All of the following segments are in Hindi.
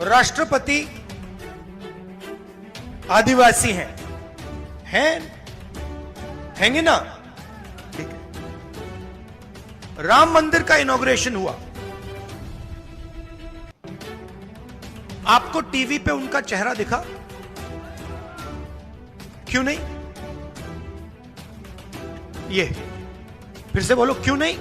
राष्ट्रपति आदिवासी हैंगे ना? ठीक है। राम मंदिर का इनॉग्रेशन हुआ, आपको टीवी पे उनका चेहरा दिखा? क्यों नहीं? ये फिर से बोलो, क्यों नहीं?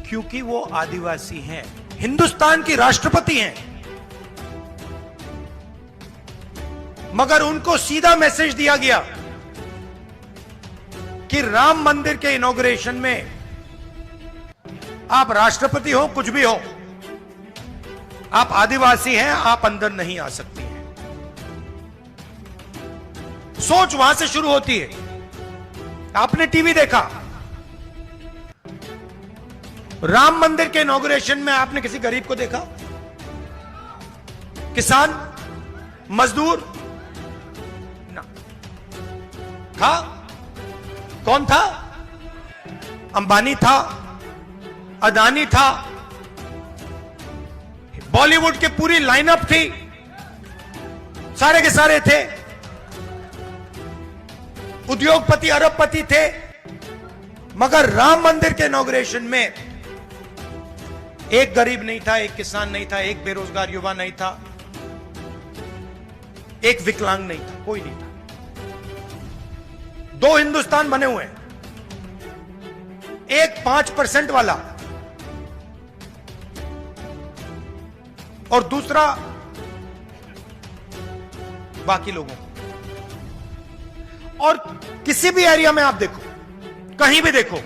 क्योंकि वो आदिवासी हैं, हिंदुस्तान की राष्ट्रपति हैं। मगर उनको सीधा मैसेज दिया गया कि राम मंदिर के इनॉग्रेशन में आप राष्ट्रपति हो, कुछ भी हो, आप आदिवासी हैं, आप अंदर नहीं आ सकती हैं। सोच वहां से शुरू होती है। आपने टीवी देखा, राम मंदिर के इनॉग्रेशन में आपने किसी गरीब को देखा? किसान, मजदूर ना था? कौन था? अंबानी था, अदानी था, बॉलीवुड की पूरी लाइनअप थी, सारे के सारे थे, उद्योगपति अरबपति थे। मगर राम मंदिर के इनॉग्रेशन में एक गरीब नहीं था, एक किसान नहीं था, एक बेरोजगार युवा नहीं था, एक विकलांग नहीं था, कोई नहीं था। दो हिंदुस्तान बने हुए हैं, एक 5% वाला और दूसरा बाकी लोगों। और किसी भी एरिया में आप देखो, कहीं भी देखो,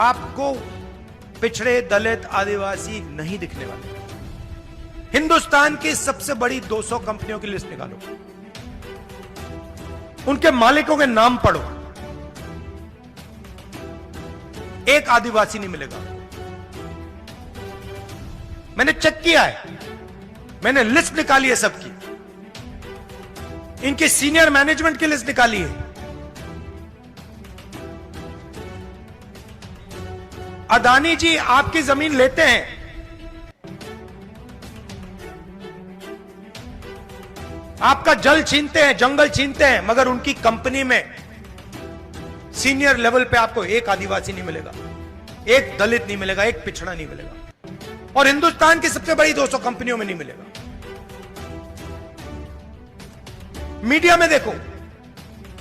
आपको पिछड़े, दलित, आदिवासी नहीं दिखने वाले। हिंदुस्तान की सबसे बड़ी 200 कंपनियों की लिस्ट निकालो, उनके मालिकों के नाम पढ़ो, एक आदिवासी नहीं मिलेगा। मैंने चेक किया है, मैंने लिस्ट निकाली है सबकी, इनके सीनियर मैनेजमेंट की लिस्ट निकाली है। अदानी जी आपकी जमीन लेते हैं, आपका जल छीनते हैं, जंगल छीनते हैं, मगर उनकी कंपनी में सीनियर लेवल पे आपको एक आदिवासी नहीं मिलेगा, एक दलित नहीं मिलेगा, एक पिछड़ा नहीं मिलेगा, और हिंदुस्तान की सबसे बड़ी 200 कंपनियों में नहीं मिलेगा। मीडिया में देखो,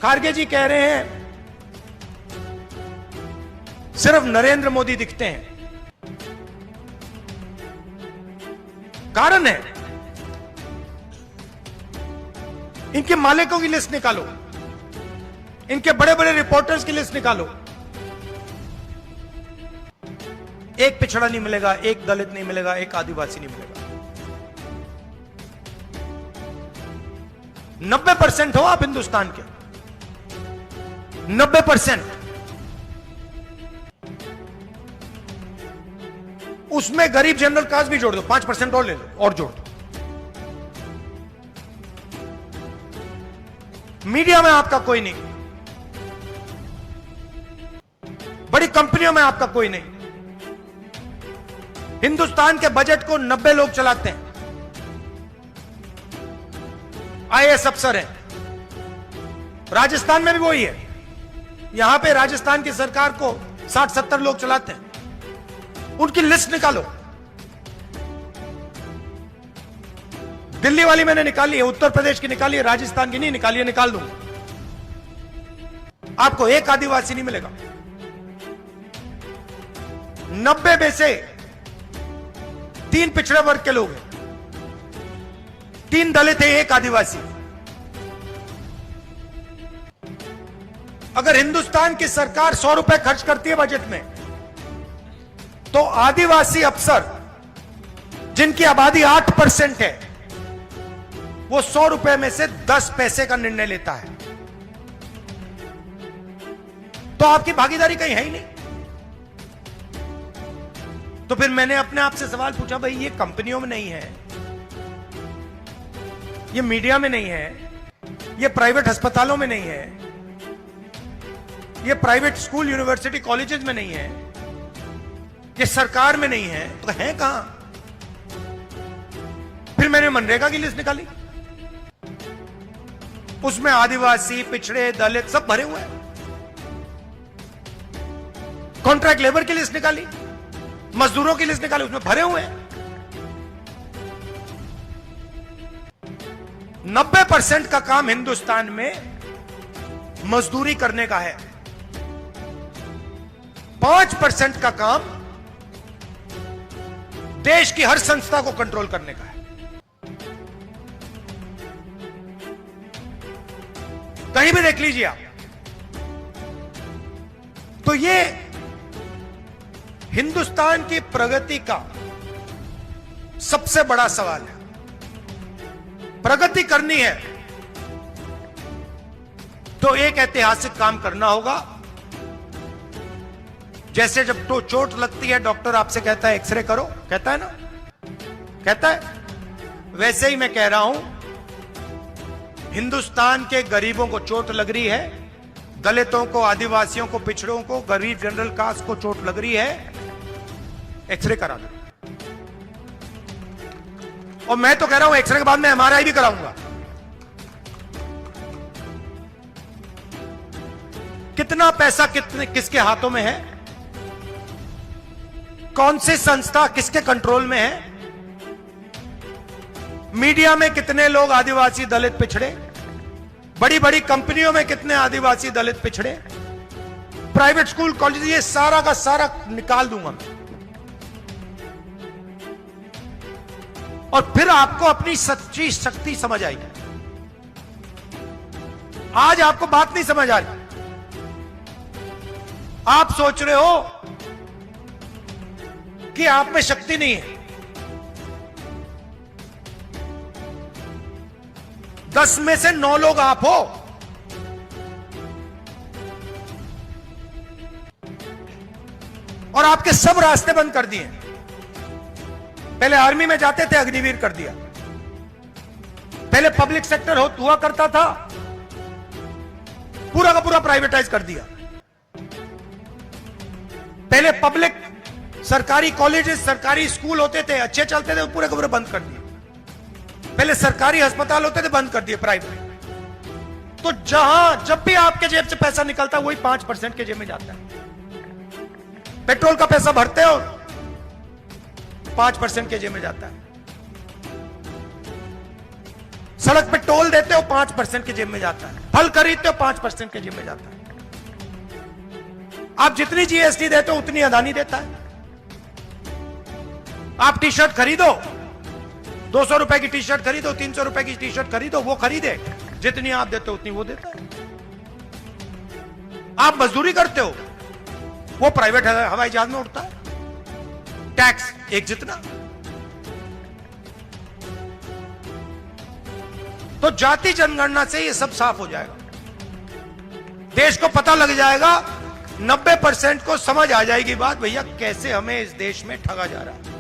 खारगे जी कह रहे हैं सिर्फ नरेंद्र मोदी दिखते हैं। कारण है, इनके मालिकों की लिस्ट निकालो, इनके बड़े बड़े रिपोर्टर्स की लिस्ट निकालो, एक पिछड़ा नहीं मिलेगा, एक दलित नहीं मिलेगा, एक आदिवासी नहीं मिलेगा। 90% हो आप हिंदुस्तान के, 90%। उसमें गरीब जनरल कास्ट भी जोड़ दो, 5% और ले लो, और जोड़ दो। मीडिया में आपका कोई नहीं, बड़ी कंपनियों में आपका कोई नहीं। हिंदुस्तान के बजट को 90 लोग चलाते हैं, आईएएस अफसर हैं। राजस्थान में भी वही है, यहां पे राजस्थान की सरकार को 60-70 लोग चलाते हैं। उनकी लिस्ट निकालो। दिल्ली वाली मैंने निकाली है, उत्तर प्रदेश की निकाली है, राजस्थान की नहीं निकाली है, निकाल दूंगा। आपको एक आदिवासी नहीं मिलेगा। 90 में से 3 पिछड़े वर्ग के लोग हैं, 3 दलित हैं, एक आदिवासी। अगर हिंदुस्तान की सरकार 100 रुपए खर्च करती है बजट में, तो आदिवासी अफसर जिनकी आबादी 8% है, वो 100 रुपए में से 10 पैसे का निर्णय लेता है। तो आपकी भागीदारी कहीं है ही नहीं। तो फिर मैंने अपने आप से सवाल पूछा, भाई ये कंपनियों में नहीं है, ये मीडिया में नहीं है, ये प्राइवेट अस्पतालों में नहीं है, ये प्राइवेट स्कूल यूनिवर्सिटी कॉलेजेस में नहीं है, ये सरकार में नहीं है, तो है कहां? फिर मैंने मनरेगा की लिस्ट निकाली, उसमें आदिवासी, पिछड़े, दलित सब भरे हुए हैं। कॉन्ट्रैक्ट लेबर की लिस्ट निकाली, मजदूरों की लिस्ट निकाली, उसमें भरे हुए हैं। 90% का काम हिंदुस्तान में मजदूरी करने का है, 5% का काम देश की हर संस्था को कंट्रोल करने का है। कहीं भी देख लीजिए आप, तो ये हिंदुस्तान की प्रगति का सबसे बड़ा सवाल है। प्रगति करनी है तो एक ऐतिहासिक काम करना होगा। जैसे जब तो चोट लगती है, डॉक्टर आपसे कहता है एक्सरे करो, कहता है ना, कहता है, वैसे ही मैं कह रहा हूं, हिंदुस्तान के गरीबों को चोट लग रही है, दलितों को, आदिवासियों को, पिछड़ों को, गरीब जनरल कास्ट को चोट लग रही है, एक्सरे करा दो। और मैं तो कह रहा हूं एक्सरे के बाद मैं एमआरआई भी कराऊंगा। कितना पैसा किसके हाथों में है, कौन सी संस्था किसके कंट्रोल में है, मीडिया में कितने लोग आदिवासी, दलित, पिछड़े, बड़ी बड़ी कंपनियों में कितने आदिवासी, दलित, पिछड़े, प्राइवेट स्कूल, कॉलेज, ये सारा का सारा निकाल दूंगा मैं। और फिर आपको अपनी सच्ची शक्ति समझ आएगी। आज आपको बात नहीं समझ आ रही, आप सोच रहे हो कि आप में शक्ति नहीं है। 10 में से 9 लोग आप हो, और आपके सब रास्ते बंद कर दिए। पहले आर्मी में जाते थे, अग्निवीर कर दिया। पहले पब्लिक सेक्टर हुआ करता था, पूरा का पूरा प्राइवेटाइज कर दिया। पहले पब्लिक सरकारी कॉलेजेस, सरकारी स्कूल होते थे, अच्छे चलते थे, पूरे का पूरे बंद कर दिए। पहले सरकारी अस्पताल होते थे, बंद कर दिए प्राइवेट। तो जब भी आपके जेब से पैसा निकलता है, वही 5% के जेब में जाता है। पेट्रोल का पैसा भरते हो, 5% के जेब में जाता है। सड़क पे टोल देते हो, 5% के जेब में जाता है। फल खरीदते हो, 5% के जेब में जाता है। आप जितनी जीएसटी देते हो, उतनी अदानी देता है। आप टी शर्ट खरीदो, 200 रुपए की टी शर्ट खरीदो, 300 रुपए की टी शर्ट खरीदो, वो खरीदे, जितनी आप देते हो उतनी वो देता है। आप मजदूरी करते हो, वो प्राइवेट हवाई जहाज में उड़ता है, टैक्स एक जितना। तो जाति जनगणना से ये सब साफ हो जाएगा, देश को पता लग जाएगा, 90% को समझ आ जाएगी बात, भैया कैसे हमें इस देश में ठगा जा रहा है।